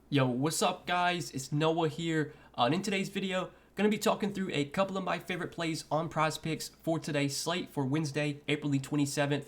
Yo, what's up guys? It's Noah here. And in today's video, going to be talking through a couple of my favorite plays on Prizepicks for today's slate for Wednesday, April the 27th.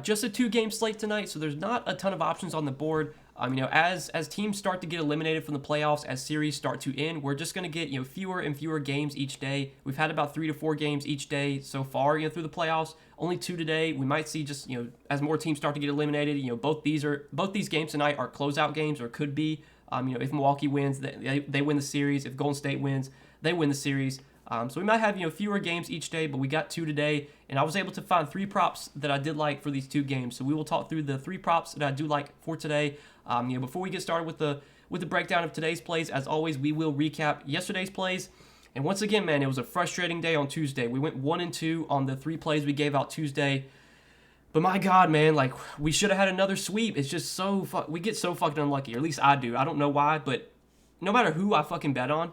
Just a two-game slate tonight, so there's not a ton of options on the board. As teams start to get eliminated from the playoffs, as series start to end, we're just going to get fewer and fewer games each day. We've had about 3 to 4 games each day so far through the playoffs. Only 2 today. We might see just as more teams start to get eliminated. Both these games tonight are closeout games or could be. If Milwaukee wins, they win the series. If Golden State wins, they win the series. So we might have fewer games each day, but we got 2 today, and I was able to find 3 props that I did like for these 2 games. So we will talk through the 3 props that I do like for today. Before we get started with the breakdown of today's plays, as always, we will recap yesterday's plays. And once again, man, it was a frustrating day on Tuesday. We went 1-2 on the 3 plays we gave out Tuesday. But my God, man, we should have had another sweep. It's just we get so fucking unlucky, or at least I do. I don't know why, but no matter who I fucking bet on,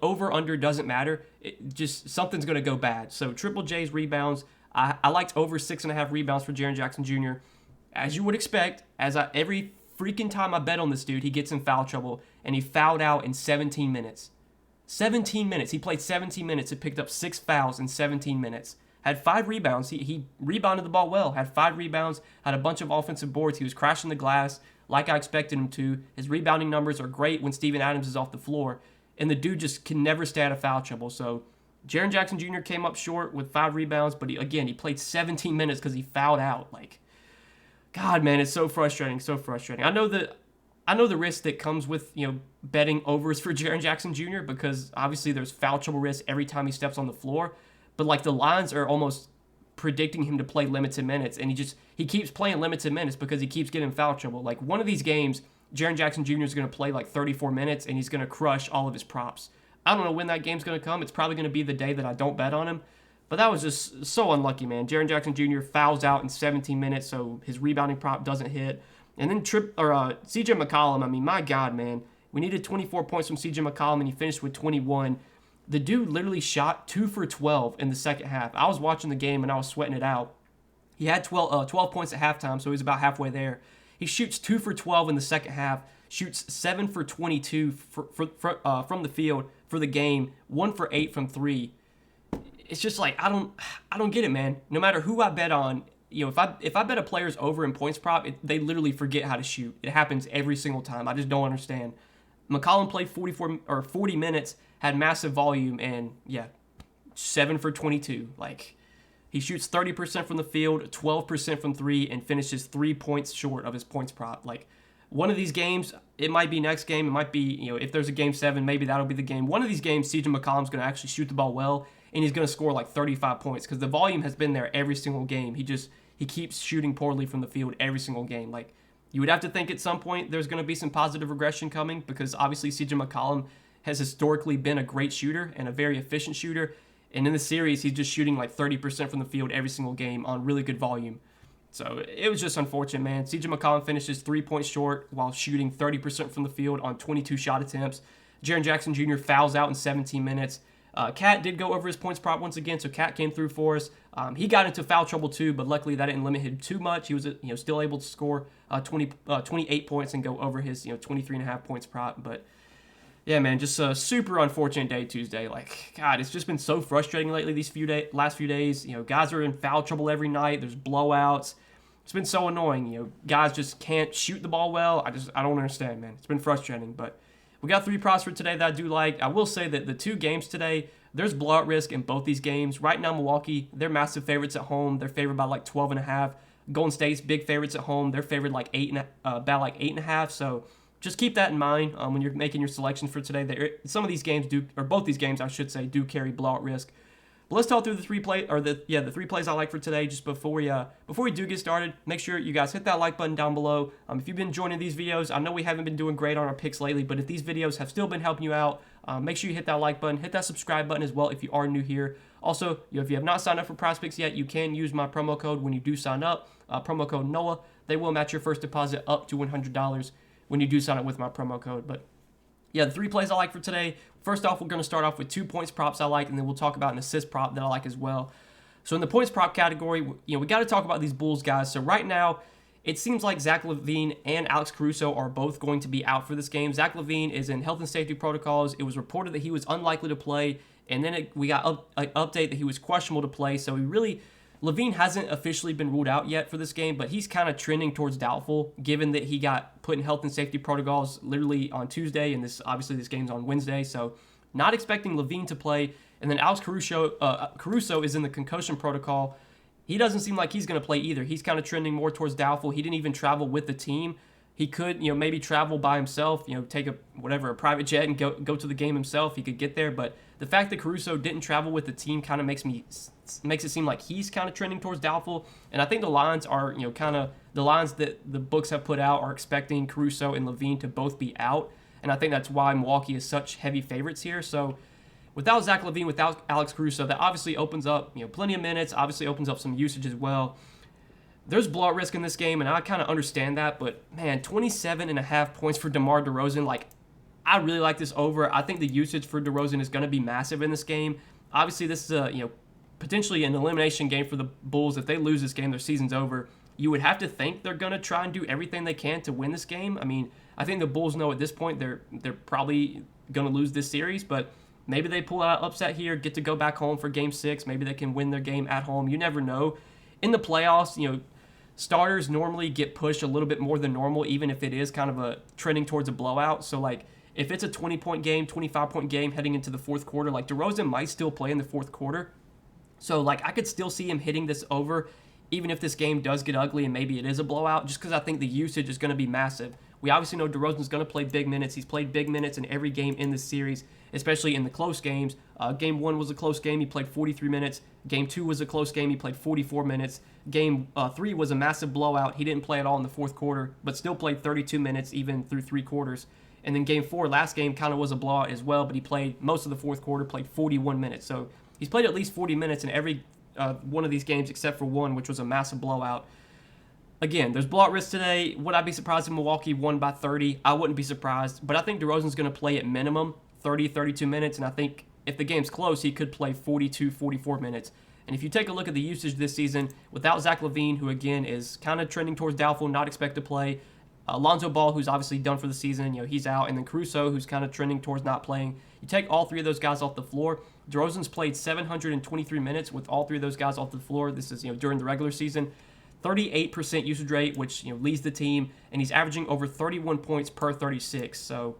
over, under doesn't matter. Just something's going to go bad. So Triple J's rebounds, I liked over 6.5 rebounds for Jaren Jackson Jr. As you would expect, every freaking time I bet on this dude, he gets in foul trouble, and he fouled out in 17 minutes. 17 minutes. He played 17 minutes and picked up 6 fouls in 17 minutes. Had 5 rebounds. He rebounded the ball well. Had 5 rebounds. Had a bunch of offensive boards. He was crashing the glass like I expected him to. His rebounding numbers are great when Steven Adams is off the floor. And the dude just can never stay out of foul trouble. So Jaren Jackson Jr. came up short with 5 rebounds. But he played 17 minutes because he fouled out. God, man, it's so frustrating. So frustrating. I know the risk that comes with betting overs for Jaren Jackson Jr. because obviously there's foul trouble risk every time he steps on the floor. But the lines are almost predicting him to play limited minutes, and he keeps playing limited minutes because he keeps getting foul trouble. One of these games, Jaren Jackson Jr. is going to play 34 minutes, and he's going to crush all of his props. I don't know when that game's going to come. It's probably going to be the day that I don't bet on him. But that was just so unlucky, man. Jaren Jackson Jr. fouls out in 17 minutes, so his rebounding prop doesn't hit. And then CJ McCollum, my God, man. We needed 24 points from CJ McCollum, and he finished with 21. The dude literally shot 2 for 12 in the second half. I was watching the game and I was sweating it out. He had 12 points at halftime, so he was about halfway there. He shoots 2 for 12 in the second half, shoots 7 for 22 from the field for the game, 1 for 8 from 3. It's just I don't get it, man. No matter who I bet on, if I bet a player's over in points prop, they literally forget how to shoot. It happens every single time. I just don't understand. McCollum played 40 minutes, had massive volume, and 7 for 22. He shoots 30% from the field, 12% from 3, and finishes 3 points short of his points prop. One of these games, it might be next game, it might be, if there's a game 7, maybe that'll be the game. One of these games, CJ McCollum's going to actually shoot the ball well, and he's going to score 35 points, because the volume has been there every single game. He keeps shooting poorly from the field every single game. You would have to think at some point there's going to be some positive regression coming because obviously CJ McCollum has historically been a great shooter and a very efficient shooter. And in the series, he's just shooting 30% from the field every single game on really good volume. So it was just unfortunate, man. CJ McCollum finishes 3 points short while shooting 30% from the field on 22 shot attempts. Jaren Jackson Jr. fouls out in 17 minutes. Cat did go over his points prop once again, so Cat came through for us. He got into foul trouble too, but luckily that didn't limit him too much. He was still able to score 28 points and go over his 23.5 points prop. But yeah, man, just a super unfortunate day Tuesday. God, it's just been so frustrating lately these last few days. Guys are in foul trouble every night. There's blowouts. It's been so annoying. Guys just can't shoot the ball well. I don't understand, man. It's been frustrating, but we got 3 props for today that I do like. I will say that the 2 games today, there's blowout risk in both these games. Right now, Milwaukee, they're massive favorites at home. They're favored by 12.5. Golden State's big favorites at home. They're favored about 8.5. So just keep that in mind when you're making your selections for today. Some of these games both these games, I should say, do carry blowout risk. But let's talk through the 3 plays I like for today. Just before we do get started, make sure you guys hit that like button down below. If you've been enjoying these videos, I know we haven't been doing great on our picks lately, but if these videos have still been helping you out, make sure you hit that like button, hit that subscribe button as well if you are new here. Also, if you have not signed up for Prizepicks yet, you can use my promo code when you do sign up. Promo code NOAH. They will match your first deposit up to $100 when you do sign up with my promo code. But yeah, the 3 plays I like for today. First off, we're going to start off with 2 points props I like, and then we'll talk about an assist prop that I like as well. So in the points prop category, we got to talk about these Bulls guys. So right now, it seems like Zach LaVine and Alex Caruso are both going to be out for this game. Zach LaVine is in health and safety protocols. It was reported that he was unlikely to play, and then we got an update that he was questionable to play. So LaVine hasn't officially been ruled out yet for this game, but he's kind of trending towards doubtful, given that he got put in health and safety protocols literally on Tuesday, and this game's on Wednesday. So not expecting LaVine to play. And then Alex Caruso is in the concussion protocol. He doesn't seem like he's going to play either. He's kind of trending more towards doubtful. He didn't even travel with the team. He could, maybe travel by himself, take a private jet and go to the game himself. He could get there, but the fact that Caruso didn't travel with the team kind of makes it seem like he's kind of trending towards doubtful. And I think the lines are, the lines that the books have put out are expecting Caruso and LaVine to both be out. And I think that's why Milwaukee is such heavy favorites here. So without Zach LaVine, without Alex Caruso, that obviously opens up, plenty of minutes, obviously opens up some usage as well. There's blowout risk in this game, and I kind of understand that, but man, 27.5 points for DeMar DeRozan, I really like this over. I think the usage for DeRozan is going to be massive in this game. Obviously, this is potentially an elimination game for the Bulls. If they lose this game, their season's over. You would have to think they're going to try and do everything they can to win this game. I mean, I think the Bulls know at this point they're probably going to lose this series, but maybe they pull out an upset here, get to go back home for Game 6. Maybe they can win their game at home. You never know. In the playoffs, starters normally get pushed a little bit more than normal, even if it is kind of a trending towards a blowout. So, if it's a 20-point game, 25-point game heading into the fourth quarter, DeRozan might still play in the fourth quarter. So, I could still see him hitting this over, even if this game does get ugly and maybe it is a blowout, just because I think the usage is going to be massive. We obviously know DeRozan's going to play big minutes. He's played big minutes in every game in this series, especially in the close games. Game 1 was a close game. He played 43 minutes. Game 2 was a close game. He played 44 minutes. Game 3 was a massive blowout. He didn't play at all in the fourth quarter, but still played 32 minutes even through 3 quarters. And then Game 4, last game, kind of was a blowout as well, but he played most of the fourth quarter, played 41 minutes. So he's played at least 40 minutes in every one of these games except for one, which was a massive blowout. Again, there's blowout risk today. Would I be surprised if Milwaukee won by 30? I wouldn't be surprised, but I think DeRozan's going to play at minimum 30, 32 minutes, and I think if the game's close, he could play 42, 44 minutes. And if you take a look at the usage this season, without Zach LaVine, who again is kind of trending towards doubtful, not expected to play, Lonzo Ball, who's obviously done for the season, he's out, and then Caruso, who's kind of trending towards not playing. You take all three of those guys off the floor. DeRozan's played 723 minutes with all three of those guys off the floor. This is during the regular season. 38% usage rate, which leads the team, and he's averaging over 31 points per 36. So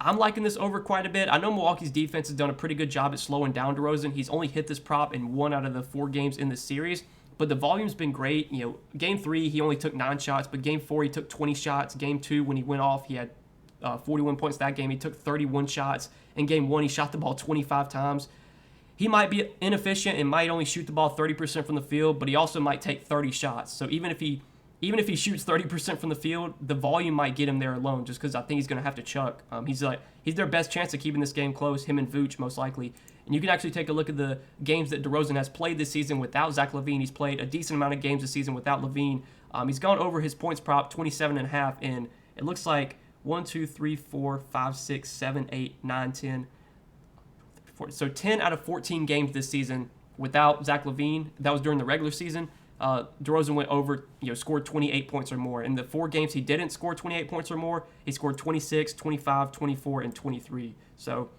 I'm liking this over quite a bit. I know Milwaukee's defense has done a pretty good job at slowing down DeRozan. He's only hit this prop in 1 out of the 4 games in the series, but the volume's been great. Game 3, he only took 9 shots, but Game 4, he took 20 shots. Game 2, when he went off, he had 41 points that game. He took 31 shots. In Game 1, he shot the ball 25 times. He might be inefficient and might only shoot the ball 30% from the field, but he also might take 30 shots. So even if he shoots 30% from the field, the volume might get him there alone, just because I think he's going to have to chuck. He's their best chance of keeping this game close, him and Vooch most likely. And you can actually take a look at the games that DeRozan has played this season without Zach LaVine. He's played a decent amount of games this season without LaVine. He's gone over his points prop 27.5, and it looks like 1, 2, 3, 4, 5, 6, 7, 8, 9, 10. So 10 out of 14 games this season without Zach LaVine. That was during the regular season. DeRozan went over, scored 28 points or more. In the 4 games he didn't score 28 points or more, he scored 26, 25, 24, and 23. So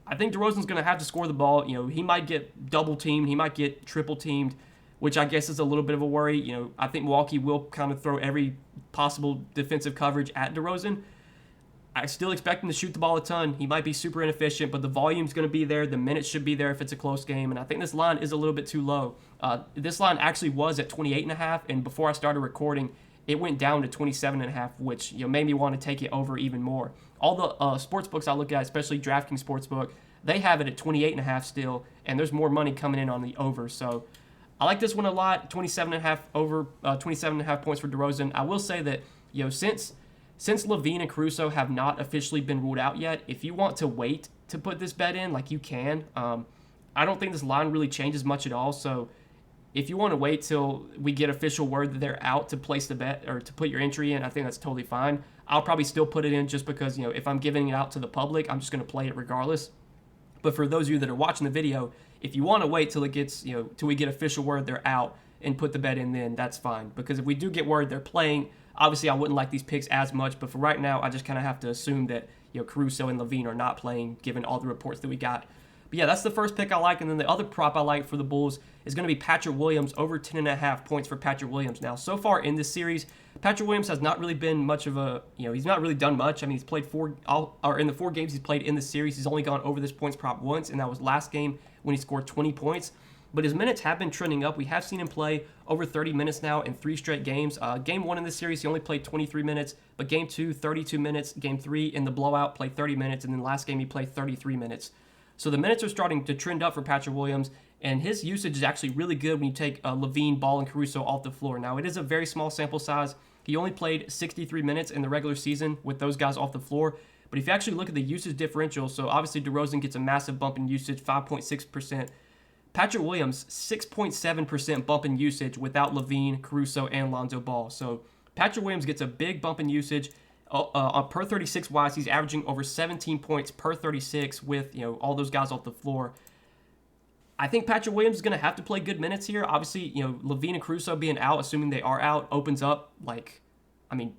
I think DeRozan's going to have to score the ball. He might get double teamed. He might get triple teamed, which I guess is a little bit of a worry. I think Milwaukee will kind of throw every possible defensive coverage at DeRozan. I still expect him to shoot the ball a ton. He might be super inefficient, but the volume's going to be there. The minutes should be there if it's a close game, and I think this line is a little bit too low. This line actually was at 28.5, and before I started recording, it went down to 27.5, which made me want to take it over even more. All the sports books I look at, especially DraftKings Sportsbook, they have it at 28.5 still, and there's more money coming in on the over. So I like this one a lot. 27.5 over, 27.5 points for DeRozan. I will say that since LaVine and Caruso have not officially been ruled out yet, if you want to wait to put this bet in, you can. I don't think this line really changes much at all. So if you want to wait till we get official word that they're out to place the bet or to put your entry in, I think that's totally fine. I'll probably still put it in just because, if I'm giving it out to the public, I'm just going to play it regardless. But for those of you that are watching the video, if you want to wait till it gets, till we get official word they're out, and put the bet in then, that's fine. Because if we do get word they're playing, obviously I wouldn't like these picks as much, but for right now, I just kind of have to assume that, Caruso and LaVine are not playing, given all the reports that we got. But yeah, that's the first pick I like, and then the other prop I like for the Bulls is going to be Patrick Williams, over 10.5 points for Patrick Williams. Now, so far in this series, Patrick Williams has not really been much of a, he's not really done much. I mean, he's played in the 4 games he's played in the series, he's only gone over this points prop once, and that was last game when he scored 20 points. But his minutes have been trending up. We have seen him play over 30 minutes now in 3 straight games. Game 1 in this series, he only played 23 minutes, but Game 2, 32 minutes. Game 3 in the blowout, played 30 minutes, and then last game he played 33 minutes. So the minutes are starting to trend up for Patrick Williams, and his usage is actually really good when you take LaVine, Ball, and Caruso off the floor. Now, it is a very small sample size. He only played 63 minutes in the regular season with those guys off the floor. But if you actually look at the usage differential, so obviously DeRozan gets a massive bump in usage, 5.6%. Patrick Williams, 6.7% bump in usage without LaVine, Caruso, and Lonzo Ball. So Patrick Williams gets a big bump in usage. Per 36 wise, he's averaging over 17 points per 36 with all those guys off the floor. I think Patrick Williams is going to have to play good minutes here. Obviously, LaVine and Caruso being out, assuming they are out, opens up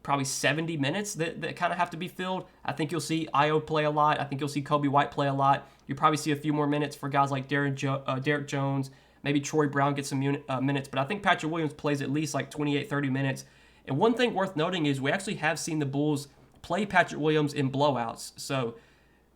probably 70 minutes that kind of have to be filled. I think you'll see Io play a lot. I think you'll see Kobe White play a lot. You'll probably see a few more minutes for guys like Derek Jones. Maybe Troy Brown gets some minutes. But I think Patrick Williams plays at least 28, 30 minutes. And one thing worth noting is we actually have seen the Bulls play Patrick Williams in blowouts. So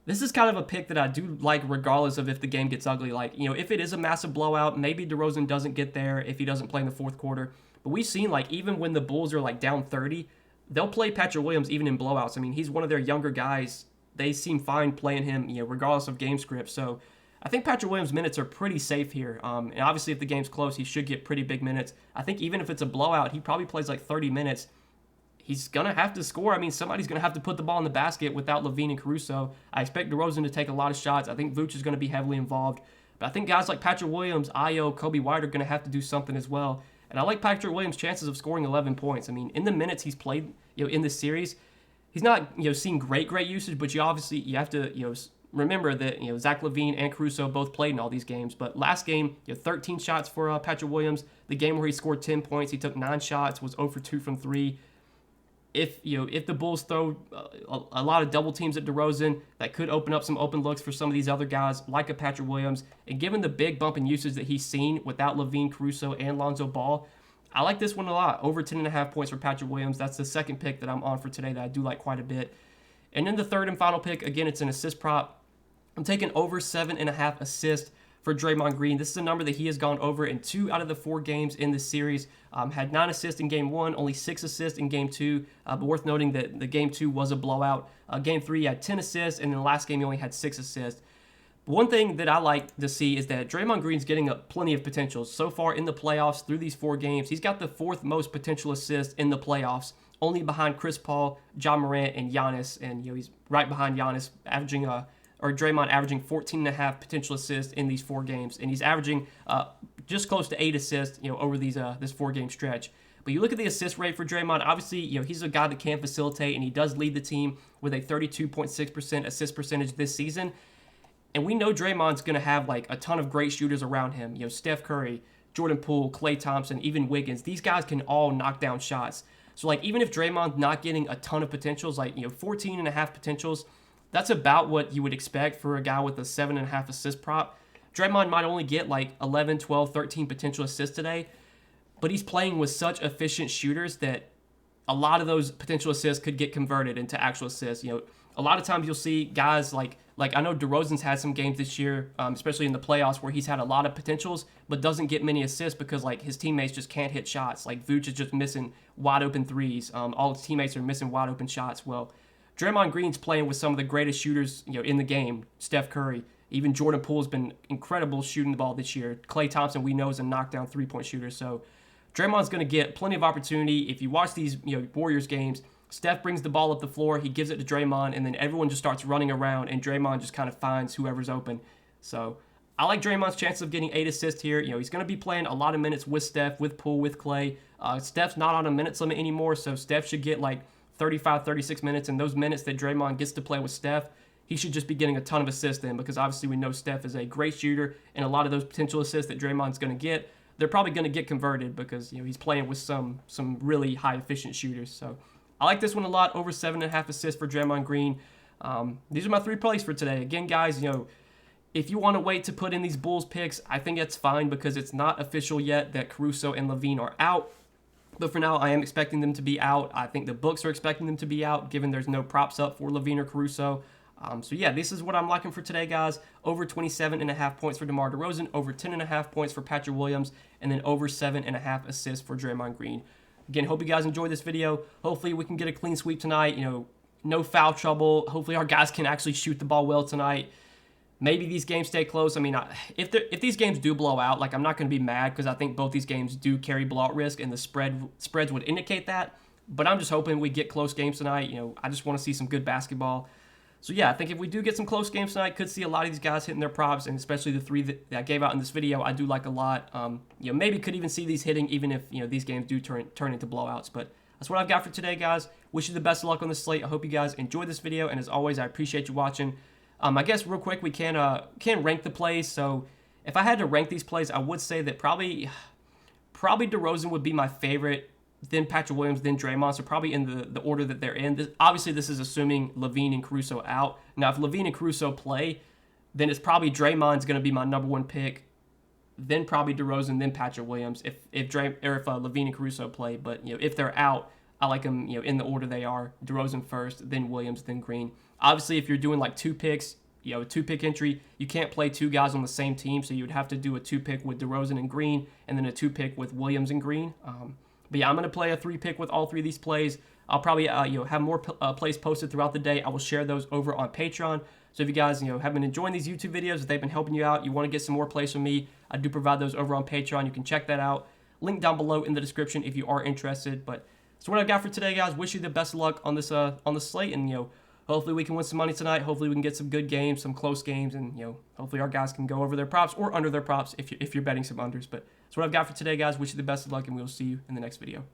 this is kind of a pick that I do like regardless of if the game gets ugly. If it is a massive blowout, maybe DeRozan doesn't get there if he doesn't play in the fourth quarter. But we've seen, even when the Bulls are, down 30, they'll play Patrick Williams even in blowouts. I mean, he's one of their younger guys. They seem fine playing him, regardless of game script. So I think Patrick Williams' minutes are pretty safe here. And obviously, if the game's close, he should get pretty big minutes. I think even if it's a blowout, he probably plays 30 minutes. He's going to have to score. I mean, somebody's going to have to put the ball in the basket without LaVine and Caruso. I expect DeRozan to take a lot of shots. I think Vooch is going to be heavily involved. But I think guys like Patrick Williams, Io, Kobe White are going to have to do something as well. And I like Patrick Williams' chances of scoring 11 points. I mean, in the minutes he's played, in this series, he's not, seeing great usage, but you have to, remember that, Zach LaVine and Caruso both played in all these games. But last game, 13 shots for Patrick Williams. The game where he scored 10 points, he took 9 shots, was 0 for 2 from 3. If the Bulls throw a lot of double teams at DeRozan, that could open up some open looks for some of these other guys like a Patrick Williams. And given the big bump in usage that he's seen without LaVine, Caruso, and Lonzo Ball, I like this one a lot. Over 10.5 points for Patrick Williams. That's the second pick that I'm on for today that I do like quite a bit. And then the third and final pick, again, it's an assist prop. I'm taking over 7.5 assists for Draymond Green. This is a number that he has gone over in 2 out of the 4 games in this series. Had 9 assists in Game 1, only 6 assists in Game 2. But worth noting that the Game 2 was a blowout. Game 3, he had 10 assists, and in the last game, he only had 6 assists. One thing that I like to see is that Draymond Green's getting plenty of potential. So far in the playoffs, through these 4 games, he's got the 4th most potential assists in the playoffs, only behind Chris Paul, John Morant, and Giannis. And he's right behind Giannis, Draymond averaging 14.5 potential assists in these 4 games, and he's averaging just close to 8 assists, over this 4-game stretch. But you look at the assist rate for Draymond. Obviously, he's a guy that can facilitate, and he does lead the team with a 32.6% assist percentage this season. And we know Draymond's going to have a ton of great shooters around him. Steph Curry, Jordan Poole, Klay Thompson, even Wiggins. These guys can all knock down shots. So even if Draymond's not getting a ton of potentials, 14.5 potentials, that's about what you would expect for a guy with a 7.5 assist prop. Draymond might only get 11, 12, 13 potential assists today, but he's playing with such efficient shooters that a lot of those potential assists could get converted into actual assists. A lot of times you'll see guys like I know DeRozan's had some games this year, especially in the playoffs, where he's had a lot of potentials but doesn't get many assists because his teammates just can't hit shots. Vooch is just missing wide open threes. All his teammates are missing wide open shots. Well, Draymond Green's playing with some of the greatest shooters, in the game. Steph Curry, even Jordan Poole's been incredible shooting the ball this year. Klay Thompson, we know, is a knockdown 3-point shooter. So Draymond's going to get plenty of opportunity. If you watch these, Warriors games, Steph brings the ball up the floor, he gives it to Draymond, and then everyone just starts running around, and Draymond just kind of finds whoever's open. So I like Draymond's chances of getting 8 assists here. He's going to be playing a lot of minutes with Steph, with Poole, with Klay. Steph's not on a minutes limit anymore, so Steph should get 35, 36 minutes, and those minutes that Draymond gets to play with Steph, he should just be getting a ton of assists then, because obviously we know Steph is a great shooter, and a lot of those potential assists that Draymond's going to get, they're probably going to get converted because he's playing with some really high efficient shooters. So I like this one a lot. Over 7.5 assists for Draymond Green. These are my 3 plays for today. Again, guys, if you want to wait to put in these Bulls picks, I think it's fine because it's not official yet that Caruso and LaVine are out. But for now, I am expecting them to be out. I think the books are expecting them to be out, given there's no props up for LaVine or Caruso. So yeah, this is what I'm liking for today, guys. Over 27.5 points for DeMar DeRozan, over 10.5 points for Patrick Williams, and then over 7.5 assists for Draymond Green. Again, hope you guys enjoyed this video. Hopefully we can get a clean sweep tonight. No foul trouble. Hopefully our guys can actually shoot the ball well tonight. Maybe these games stay close. I mean, if these games do blow out, I'm not going to be mad because I think both these games do carry blowout risk, and the spreads would indicate that. But I'm just hoping we get close games tonight. I just want to see some good basketball. So yeah, I think if we do get some close games tonight, could see a lot of these guys hitting their props, and especially the 3 that I gave out in this video, I do like a lot. Maybe could even see these hitting, even if these games do turn into blowouts. But that's what I've got for today, guys. Wish you the best of luck on this slate. I hope you guys enjoyed this video, and as always, I appreciate you watching. I guess real quick, we can rank the plays. So if I had to rank these plays, I would say that probably DeRozan would be my favorite, then Patrick Williams, then Draymond. So probably in the order that they're in. Obviously, this is assuming LaVine and Caruso out. Now, if LaVine and Caruso play, then it's probably Draymond's going to be my #1 pick, then probably DeRozan, then Patrick Williams. If LaVine and Caruso play, but if they're out, I like them in the order they are. DeRozan first, then Williams, then Green. Obviously, if you're doing 2 picks, a 2-pick entry, you can't play 2 guys on the same team, so you would have to do a 2-pick with DeRozan and Green, and then a 2-pick with Williams and Green. But yeah, I'm going to play a 3-pick with all 3 of these plays. I'll probably have more plays posted throughout the day. I will share those over on Patreon. So if you guys have been enjoying these YouTube videos, if they've been helping you out, you want to get some more plays from me, I do provide those over on Patreon. You can check that out. Link down below in the description if you are interested. But that's what I've got for today, guys. Wish you the best of luck on this slate, and hopefully we can win some money tonight. Hopefully we can get some good games, some close games, and hopefully our guys can go over their props or under their props if you're betting some unders. But that's what I've got for today, guys. Wish you the best of luck, and we will see you in the next video.